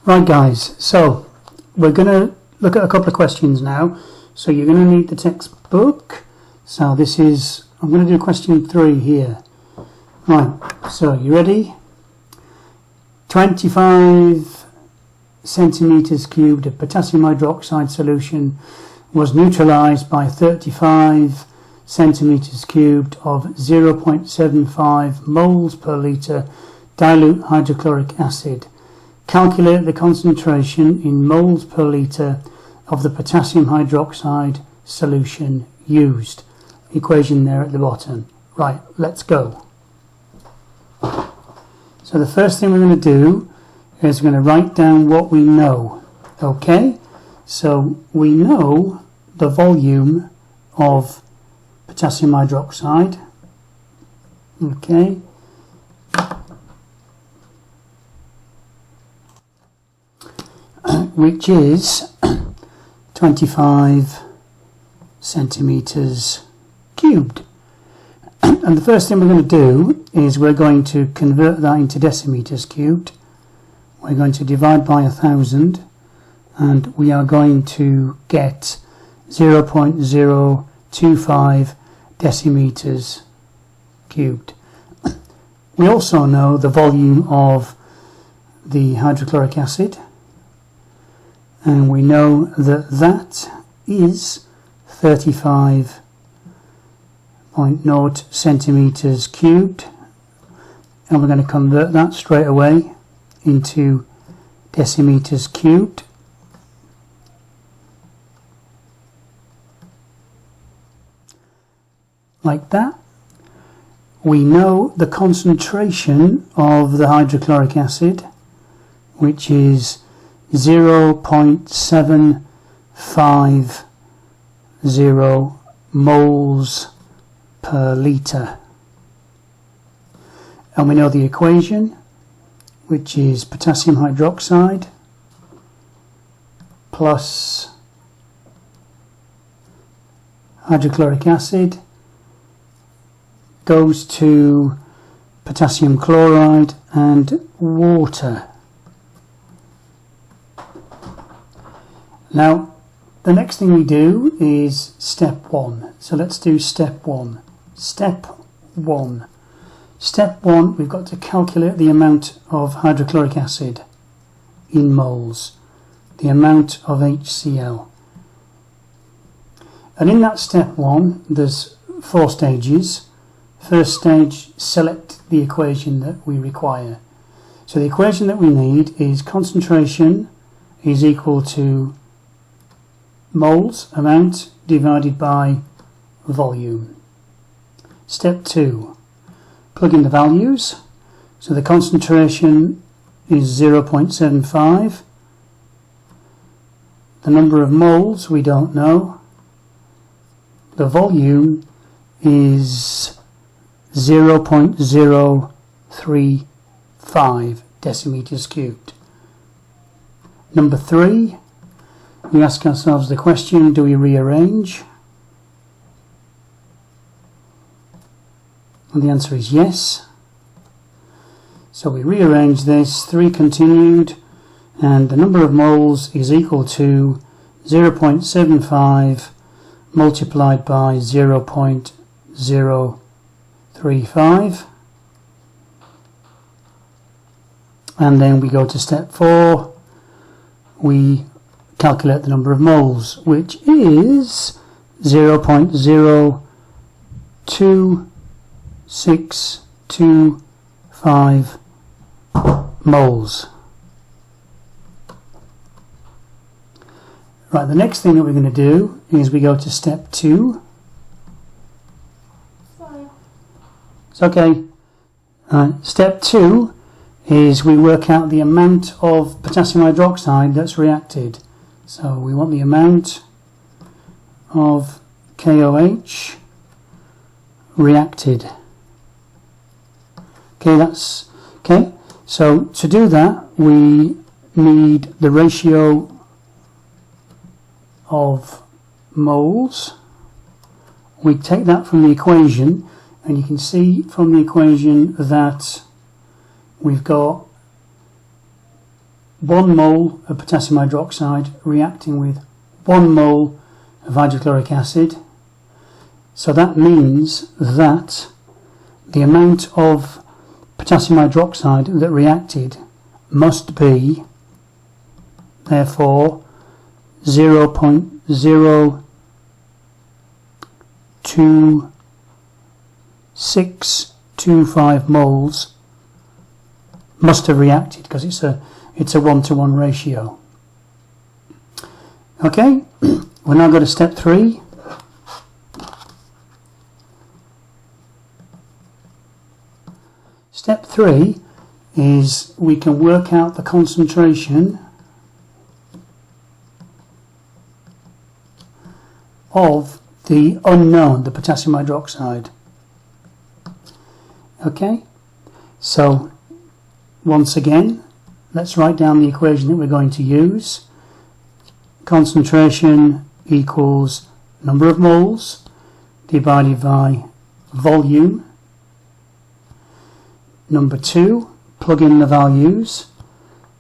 Right guys, so we're going to look at a couple of questions now. So you're going to need the textbook. So this is, I'm going to do question 3 here. Right, so you ready? 25 centimeters cubed of potassium hydroxide solution was neutralized by 35 centimeters cubed of 0.75 moles per litre dilute hydrochloric acid. Calculate the concentration in moles per litre of the potassium hydroxide solution used. Equation there at the bottom. Right, let's go. So the first thing we're going to do is we're going to write down what we know. Okay, so we know the volume of potassium hydroxide. Okay. Which is 25 centimeters cubed. And the first thing we're going to do is we're going to convert that into decimeters cubed. We're going to divide by 1,000 and we are going to get 0.025 decimeters cubed. We also know the volume of the hydrochloric acid, and we know that that is 35.0 centimeters cubed, and we're going to convert that straight away into decimeters cubed. Like that. We know the concentration of the hydrochloric acid, which is 0.750 moles per litre. And we know the equation, which is potassium hydroxide plus hydrochloric acid goes to potassium chloride and water. Now, the next thing we do is step 1. So let's do step 1. Step 1. Step 1, we've got to calculate the amount of hydrochloric acid in moles, the amount of HCl. And in that step 1, there's 4 stages. First stage, select the equation that we require. So the equation that we need is concentration is equal to moles, amount, divided by volume. Step 2, plug in the values. So the concentration is 0.75. The number of moles we don't know. The volume is 0.035 decimeters cubed. Number 3, we ask ourselves the question, do we rearrange? And the answer is yes. So we rearrange this, 3 continued, and the number of moles is equal to 0.75 multiplied by 0.035. And then we go to step 4. We calculate the number of moles, which is 0.02625 moles. Right, the next thing that we're going to do is we go to step 2. Sorry. It's okay. Step 2 is we work out the amount of potassium hydroxide that's reacted. So we want the amount of KOH reacted. Okay, that's okay. So to do that, we need the ratio of moles. We take that from the equation, and you can see from the equation that we've got 1 mole of potassium hydroxide reacting with 1 mole of hydrochloric acid. So that means that the amount of potassium hydroxide that reacted must be, therefore, 0.02625 moles must have reacted, because it's a 1-to-1 ratio. Okay, we're now going to step 3. Step 3 is we can work out the concentration of the unknown, the potassium hydroxide. Okay, so once again, let's write down the equation that we're going to use. Concentration equals number of moles divided by volume. Number 2, plug in the values.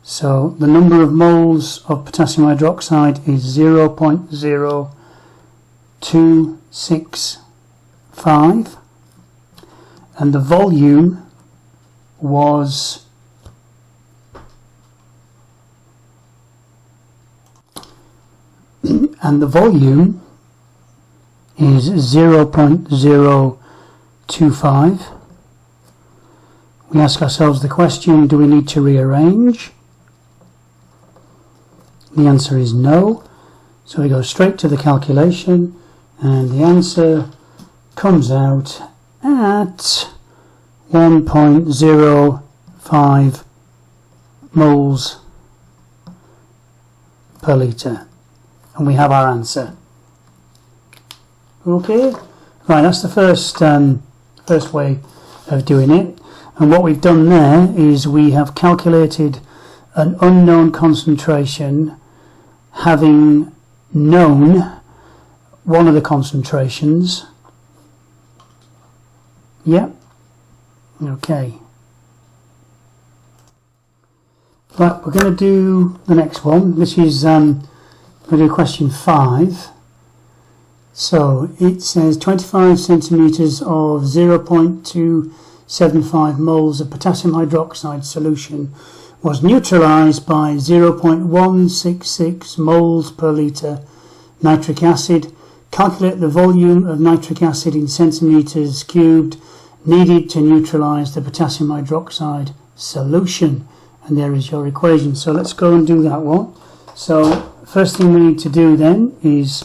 So the number of moles of potassium hydroxide is 0.0265, and the volume was is 0.025. We ask ourselves the question, do we need to rearrange? The answer is no. So we go straight to the calculation, and the answer comes out at 1.05 moles per litre. And we have our answer. Okay, right, that's the first way of doing it. And what we've done there is we have calculated an unknown concentration, having known one of the concentrations. Yep. Okay. Right, we're going to do the next one. This is we're going to do question 5. So it says 25 centimetres of 0.275 moles of potassium hydroxide solution was neutralised by 0.166 moles per litre nitric acid. Calculate the volume of nitric acid in centimetres cubed needed to neutralise the potassium hydroxide solution. And there is your equation. So let's go and do that one. So first thing we need to do then is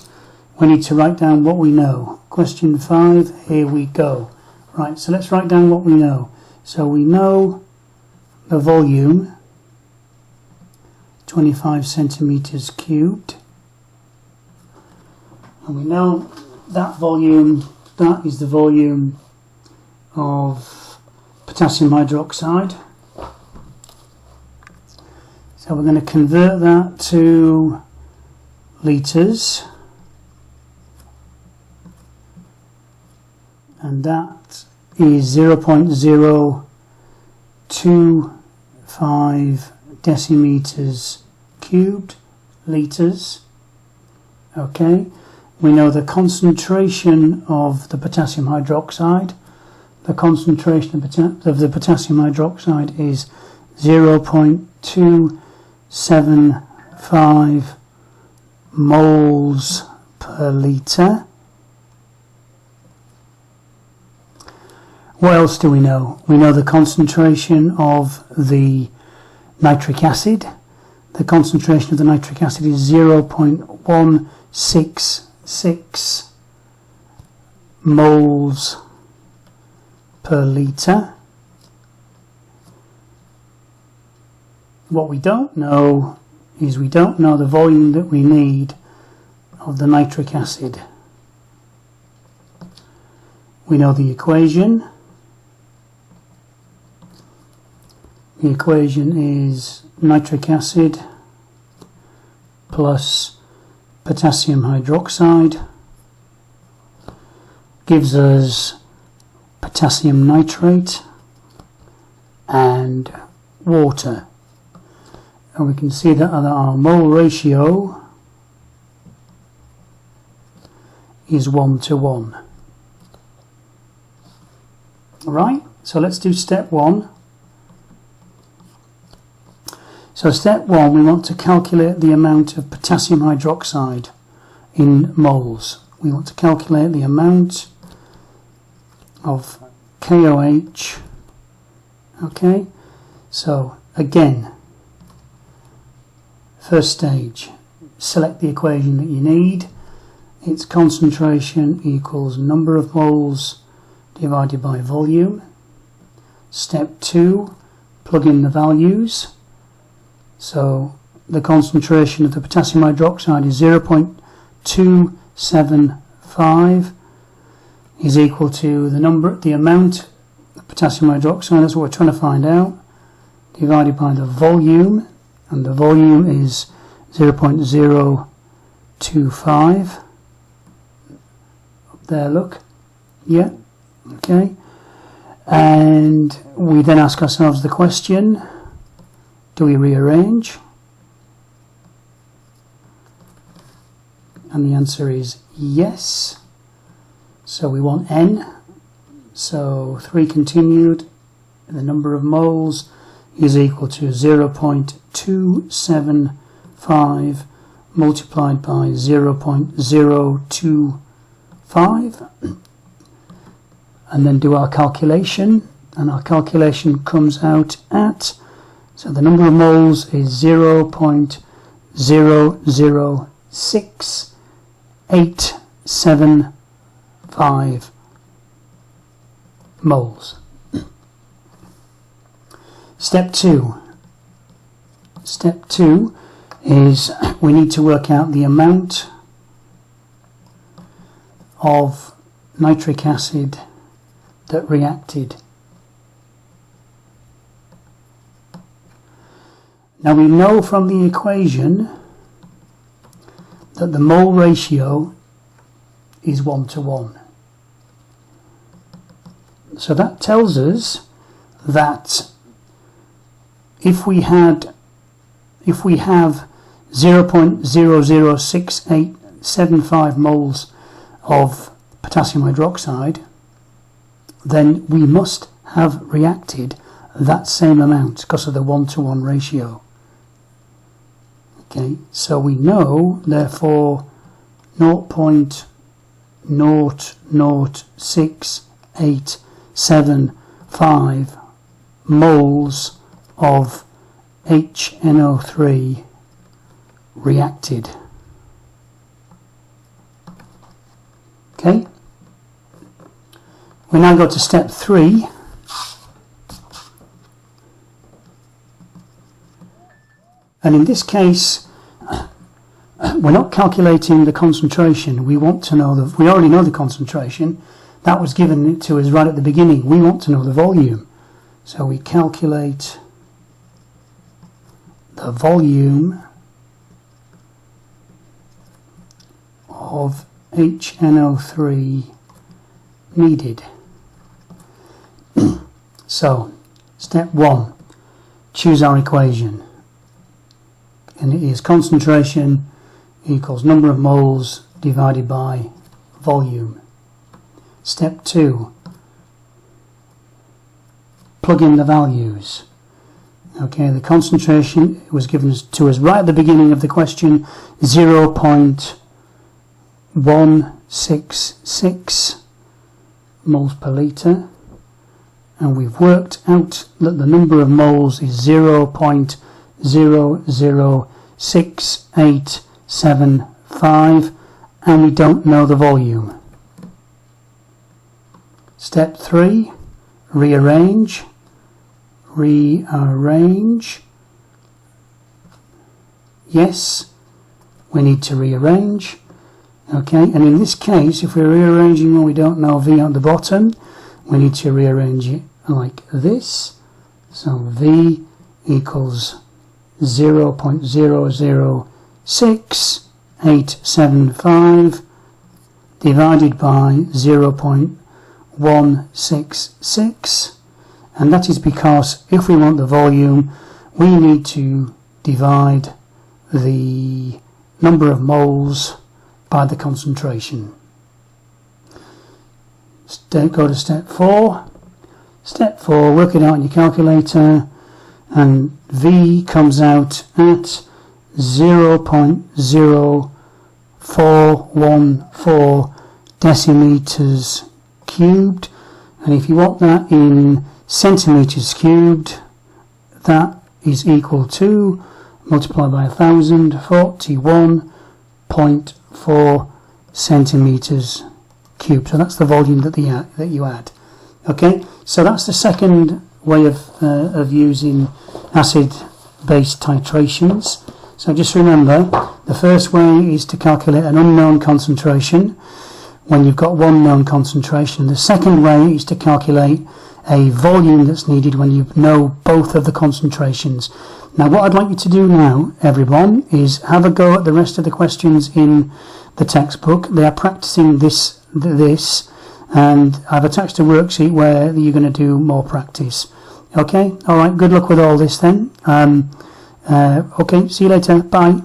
we need to write down what we know. Question 5, here we go. Right, so let's write down what we know. So we know the volume, 25 centimetres cubed. And we know that volume, that is the volume of potassium hydroxide. So we're going to convert that to litres. And that is 0.025 decimeters cubed litres. Okay, we know the concentration of the potassium hydroxide. The concentration of the potassium hydroxide is 0.275 moles per litre. What else do we know? We know the concentration of the nitric acid. The concentration of the nitric acid is 0.166 moles per litre. What we don't know is we don't know the volume that we need of the nitric acid. We know the equation. The equation is nitric acid plus potassium hydroxide gives us potassium nitrate and water. and we can see that our mole ratio is 1 to 1. Alright, so let's do step 1. So step 1, we want to calculate the amount of potassium hydroxide in moles. We want to calculate the amount of KOH. Okay, so again, first stage, select the equation that you need. It's concentration equals number of moles divided by volume. Step 2, plug in the values. So the concentration of the potassium hydroxide is 0.275 is equal to the amount of potassium hydroxide, that's what we're trying to find out, divided by the volume, and the volume is 0.025. Up there, look. Yeah, okay. And we then ask ourselves the question, do we rearrange? And the answer is yes. So we want N. So 3 continued, the number of moles is equal to 0.275 multiplied by 0.025, and then do our calculation, and our calculation comes out at, so the number of moles is 0.006875 moles. Step 2. Step 2 is we need to work out the amount of nitric acid that reacted. Now we know from the equation that the mole ratio is 1 to 1. So that tells us that if we have 0.006875 moles of potassium hydroxide, then we must have reacted that same amount because of the 1 to 1 ratio. Okay, so we know therefore 0.006875 moles of HNO3 reacted. Okay, we now go to step 3. And in this case, we're not calculating the concentration. We want to know we already know the concentration. That was given to us right at the beginning. We want to know the volume. So we calculate the volume of HNO3 needed. So, step 1, choose our equation. And it is concentration equals number of moles divided by volume. Step 2, plug in the values. Okay, the concentration was given to us right at the beginning of the question, 0.166 moles per litre, and we've worked out that the number of moles is 0.006875, and we don't know the volume. Step 3, rearrange. Yes, we need to rearrange. Okay, and in this case, if we're rearranging when we don't know V at the bottom, we need to rearrange it like this. So V equals 0.006875 divided by 0.166, and that is because if we want the volume, we need to divide the number of moles by the concentration. Go to step 4. Step 4, work it out on your calculator, and V comes out at 0.0414 decimeters cubed, and if you want that in centimeters cubed, that is equal to, multiplied by 1000, 41.4 centimeters cubed. So that's the volume that you add. Okay, so that's the second way of using acid-base titrations. So just remember, the first way is to calculate an unknown concentration when you've got one known concentration. The second way is to calculate a volume that's needed when you know both of the concentrations. Now what I'd like you to do now, everyone, is have a go at the rest of the questions in the textbook. They are practicing this, and I've attached a worksheet where you're going to do more practice. Okay, alright, good luck with all this then. Okay, see you later, bye.